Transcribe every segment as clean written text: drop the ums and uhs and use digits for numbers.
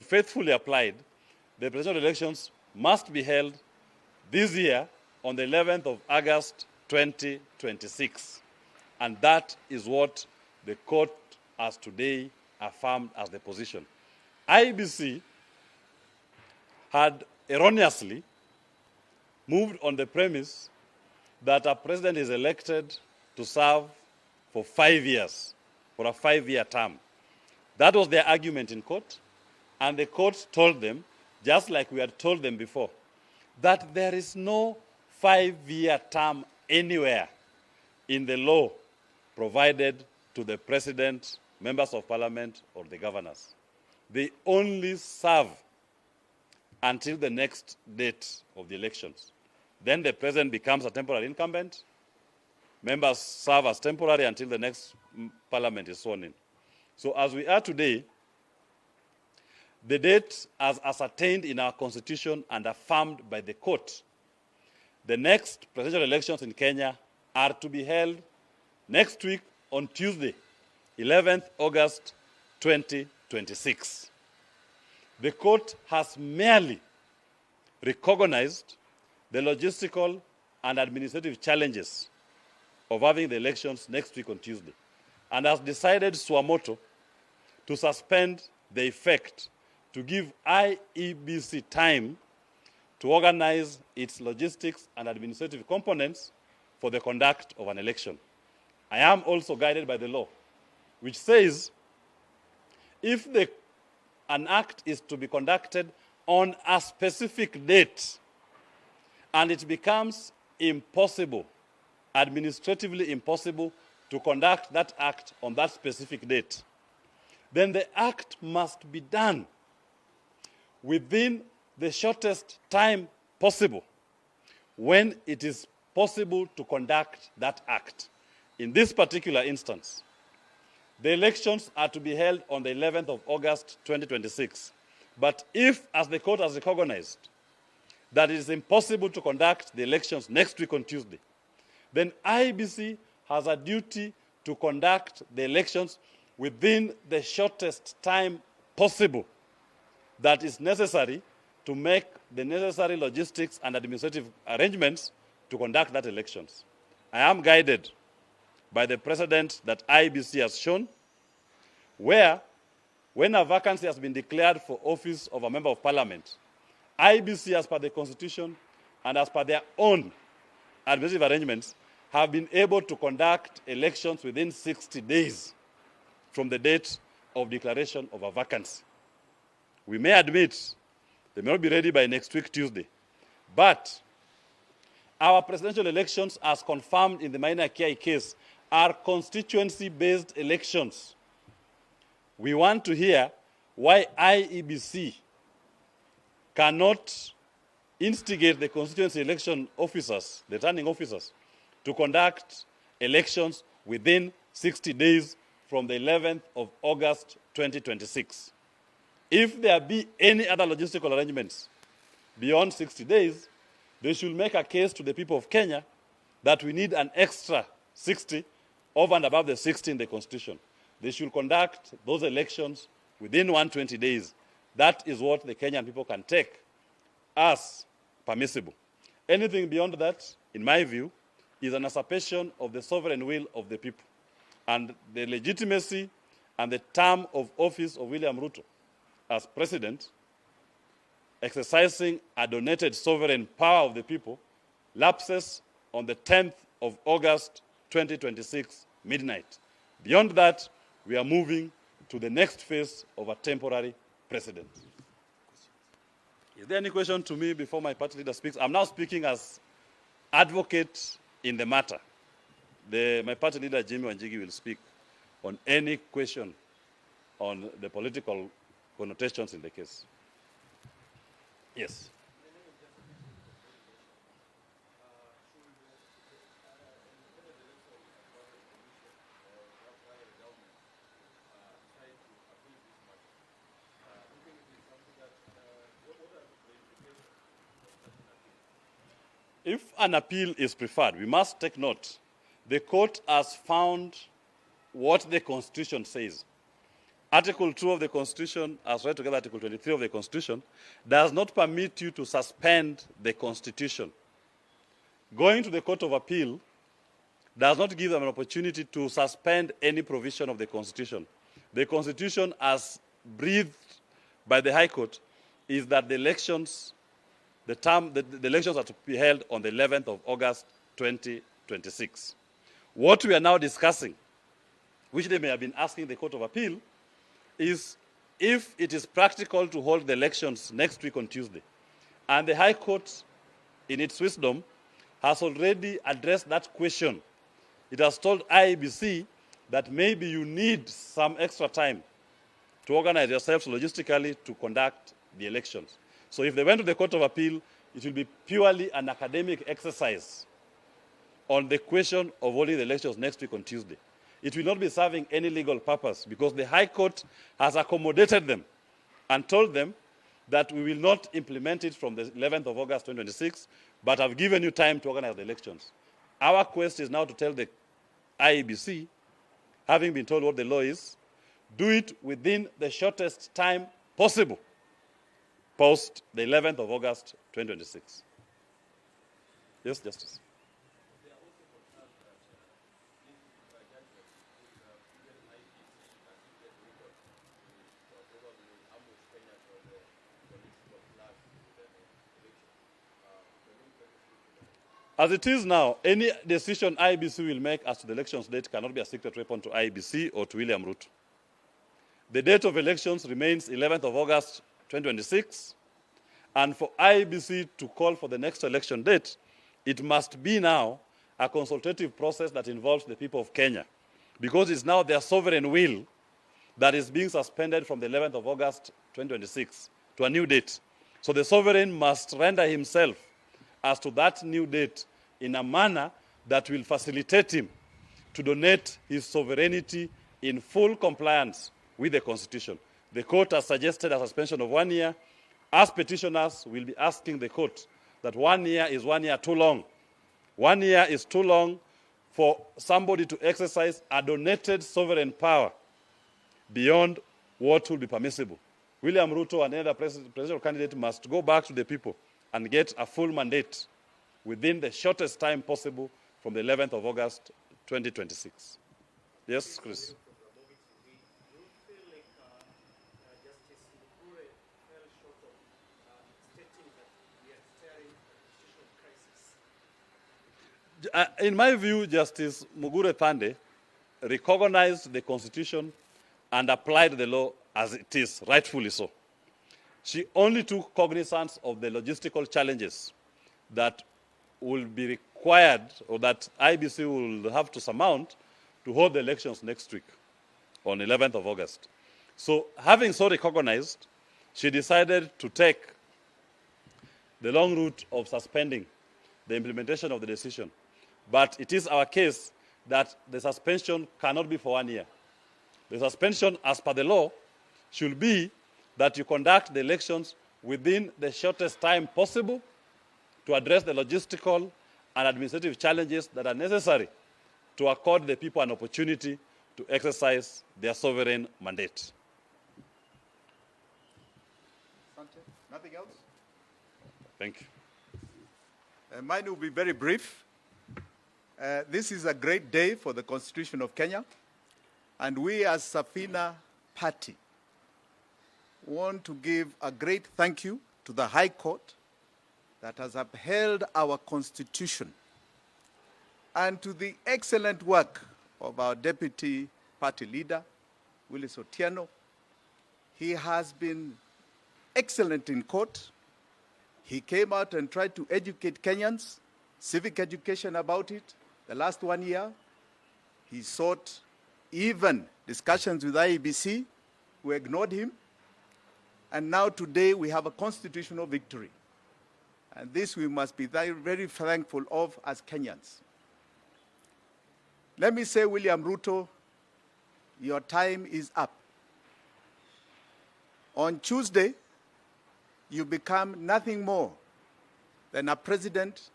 faithfully applied, the presidential elections must be held this year on the 11th of August 2026. And that is what the court has today affirmed as the position. IEBC had erroneously moved on the premise that a president is elected to serve for 5 years, for a 5-year term. That was their argument in court, and the court told them, just like we had told them before, that there is no 5-year term anywhere in the law provided to the president, members of parliament, or the governors. They only serve until the next date of the elections. Then the president becomes a temporary incumbent. Members serve as temporary until the next parliament is sworn in. So as we are today, the date as ascertained in our constitution and affirmed by the court, the next presidential elections in Kenya are to be held next week on Tuesday, 11th August 2026. The court has merely recognized the logistical and administrative challenges of having the elections next week on Tuesday, and has decided suamoto to suspend the effect to give IEBC time to organize its logistics and administrative components for the conduct of an election. I am also guided by the law, which says if an act is to be conducted on a specific date and it becomes impossible, administratively impossible, to conduct that act on that specific date, then the act must be done within the shortest time possible when it is possible to conduct that act. In this particular instance, the elections are to be held on the 11th of August 2026. But if, as the court has recognized, that it is impossible to conduct the elections next week on Tuesday, then IEBC has a duty to conduct the elections within the shortest time possible that is necessary to make the necessary logistics and administrative arrangements to conduct that elections. I am guided by the precedent that IEBC has shown, where when a vacancy has been declared for office of a member of parliament, IEBC, as per the constitution and as per their own administrative arrangements, have been able to conduct elections within 60 days from the date of declaration of a vacancy. We may admit they may not be ready by next week, Tuesday, but our presidential elections, as confirmed in the Maina Kiai case, are constituency-based elections. We want to hear why IEBC cannot instigate the constituency election officers, the returning officers, to conduct elections within 60 days from the 11th of August 2026. If there be any other logistical arrangements beyond 60 days, they should make a case to the people of Kenya that we need an extra 60 over and above the 60 in the Constitution. They should conduct those elections within 120 days. That is what the Kenyan people can take as permissible. Anything beyond that, in my view, is an usurpation of the sovereign will of the people. And the legitimacy and the term of office of William Ruto as president, exercising a donated sovereign power of the people, lapses on the 10th of August 2026, midnight. Beyond that, we are moving to the next phase of a temporary president. Is there any question to me before my party leader speaks? I'm now speaking as advocate in the matter. My party leader, Jimmy Wanjigi, will speak on any question on the political connotations in the case. Yes. If an appeal is preferred, we must take note. The court has found what the Constitution says, Article 2 of the Constitution, as read together Article 23 of the Constitution, does not permit you to suspend the Constitution. Going to the Court of Appeal does not give them an opportunity to suspend any provision of the Constitution. The Constitution, as breathed by the High Court, is that the elections, the elections are to be held on the 11th of August 2026. What we are now discussing, which they may have been asking the Court of Appeal, is if it is practical to hold the elections next week on Tuesday. And the High Court, in its wisdom, has already addressed that question. It has told IEBC that maybe you need some extra time to organize yourselves logistically to conduct the elections. So if they went to the Court of Appeal, it will be purely an academic exercise on the question of holding the elections next week on Tuesday. It will not be serving any legal purpose because the High Court has accommodated them and told them that we will not implement it from the 11th of August 2026, but have given you time to organize the elections. Our quest is now to tell the IEBC, having been told what the law is, do it within the shortest time possible, post the 11th of August 2026. Yes, Justice. As it is now, any decision IEBC will make as to the elections date cannot be a secret weapon to IEBC or to William Ruto. The date of elections remains 11th of August 2026, and for IEBC to call for the next election date, it must be now a consultative process that involves the people of Kenya, because it's now their sovereign will that is being suspended from the 11th of August 2026 to a new date. So the sovereign must render himself as to that new date in a manner that will facilitate him to donate his sovereignty in full compliance with the Constitution. The court has suggested a suspension of 1 year. As petitioners, we'll be asking the court that 1 year is 1 year too long. 1 year is too long for somebody to exercise a donated sovereign power beyond what will be permissible. William Ruto and any other presidential candidate must go back to the people and get a full mandate within the shortest time possible from the 11th of August 2026. Yes, Chris. In my view, Justice Mugure Thande recognized the Constitution and applied the law as it is, rightfully so. She only took cognizance of the logistical challenges that will be required or that IBC will have to surmount to hold the elections next week on 11th of August. So having so recognized, she decided to take the long route of suspending the implementation of the decision. But it is our case that the suspension cannot be for 1 year. The suspension, as per the law, should be that you conduct the elections within the shortest time possible to address the logistical and administrative challenges that are necessary to accord the people an opportunity to exercise their sovereign mandate. Nothing else? Thank you. Mine will be very brief. This is a great day for the Constitution of Kenya, and we as Safina Party want to give a great thank you to the High Court that has upheld our Constitution, and to the excellent work of our Deputy Party Leader, Willis Otieno. He has been excellent in court. He came out and tried to educate Kenyans, civic education about it. The last 1 year, he sought even discussions with IEBC, who ignored him. And now today we have a constitutional victory. And this we must be very, very thankful of as Kenyans. Let me say, William Ruto, your time is up. On Tuesday, you become nothing more than a president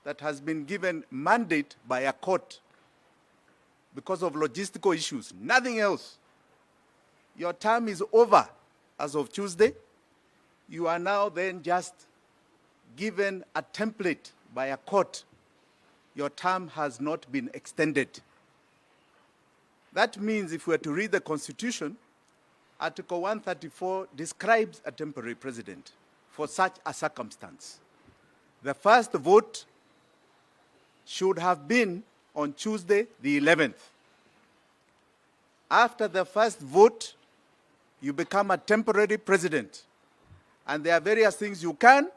that has been given mandate by a court because of logistical issues, nothing else. Your term is over as of Tuesday. You are now then just given a template by a court. Your term has not been extended. That means if we were to read the Constitution, Article 134 describes a temporary president for such a circumstance. The first vote should have been on Tuesday, the 11th. After the first vote, you become a temporary president. And there are various things you can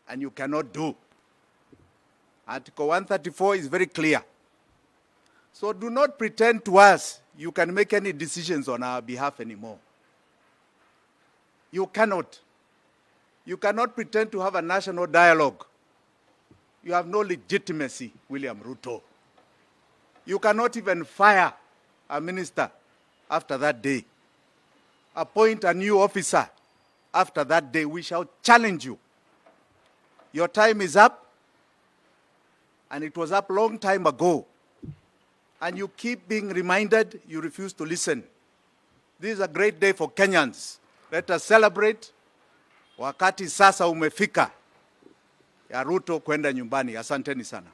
and you cannot do. Article 134 is very clear. So do not pretend to us you can make any decisions on our behalf anymore. You cannot. You cannot pretend to have a national dialogue. You have no legitimacy, William Ruto. You cannot even fire a minister after that day. Appoint a new officer after that day. We shall challenge you. Your time is up, and it was up a long time ago. And you keep being reminded, you refuse to listen. This is a great day for Kenyans. Let us celebrate. Wakati sasa umefika ya Ruto kwenda nyumbani. Asanteni sana.